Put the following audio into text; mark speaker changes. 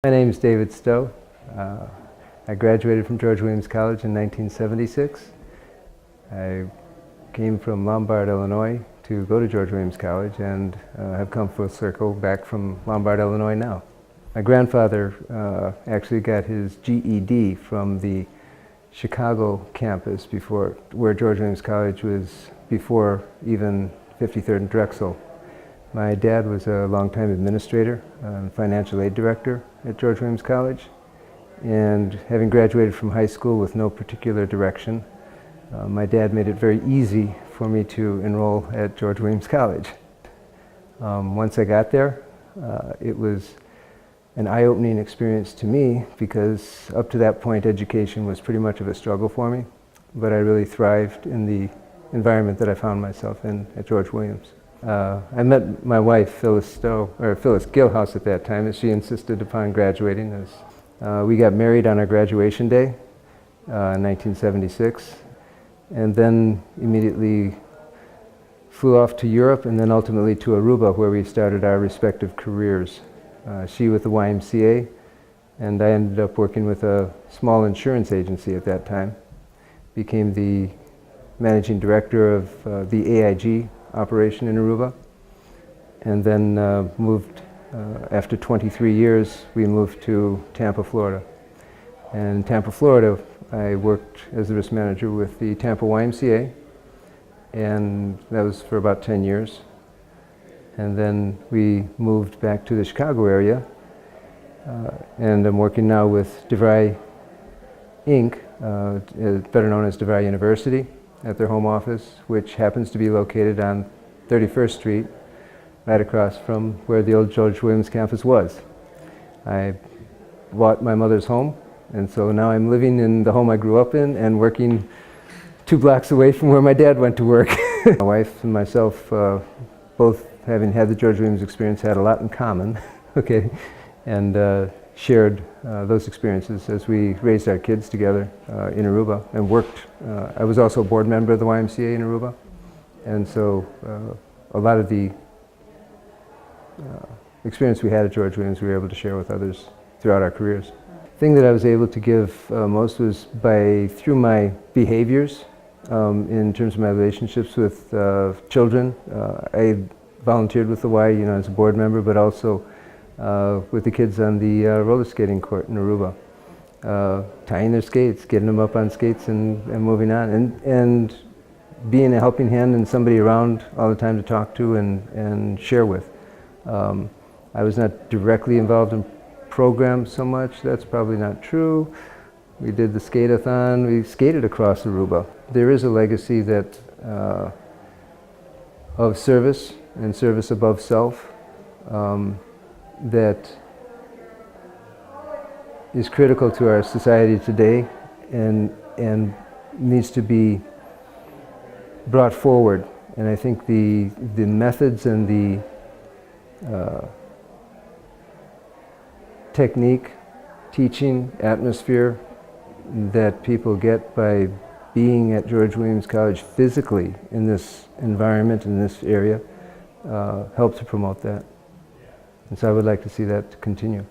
Speaker 1: My name is David Stowe. I graduated from George Williams College in 1976. I came from Lombard, Illinois to go to George Williams College and have come full circle back from Lombard, Illinois now. My grandfather actually got his GED from the Chicago campus where George Williams College was before even 53rd and Drexel. My dad was a longtime administrator and financial aid director at George Williams College, and having graduated from high school with no particular direction, my dad made it very easy for me to enroll at George Williams College. Once I got there, it was an eye-opening experience to me because up to that point education was pretty much of a struggle for me, but I really thrived in the environment that I found myself in at George Williams. I met my wife, Phyllis Gilhouse at that time, as she insisted upon graduating. We got married on our graduation day in 1976, and then immediately flew off to Europe and then ultimately to Aruba, where we started our respective careers. She with the YMCA, and I ended up working with a small insurance agency at that time. Became the managing director of the AIG operation in Aruba, and then moved, after 23 years, we moved to Tampa, Florida. And in Tampa, Florida, I worked as the risk manager with the Tampa YMCA, and that was for about 10 years. And then we moved back to the Chicago area, and I'm working now with DeVry Inc., better known as DeVry University, at their home office, which happens to be located on 31st Street, right across from where the old George Williams campus was. I bought my mother's home, and so now I'm living in the home I grew up in and working 2 blocks away from where my dad went to work. My wife and myself, both having had the George Williams experience, had a lot in common, okay, and shared those experiences as we raised our kids together in Aruba and worked. I was also a board member of the YMCA in Aruba, and so a lot of the experience we had at George Williams we were able to share with others throughout our careers. The thing that I was able to give most was through my behaviors in terms of my relationships with children. I volunteered with the Y, as a board member, but also with the kids on the roller skating court in Aruba, tying their skates, getting them up on skates and moving on, and being a helping hand and somebody around all the time to talk to and share with. I was not directly involved in programs so much, that's probably not true. We did the skate-a-thon, we skated across Aruba. There is a legacy that of service and service above self that is critical to our society today and needs to be brought forward. And I think the methods and the technique, teaching, atmosphere that people get by being at George Williams College physically in this environment, in this area, help to promote that. And so I would like to see that continue.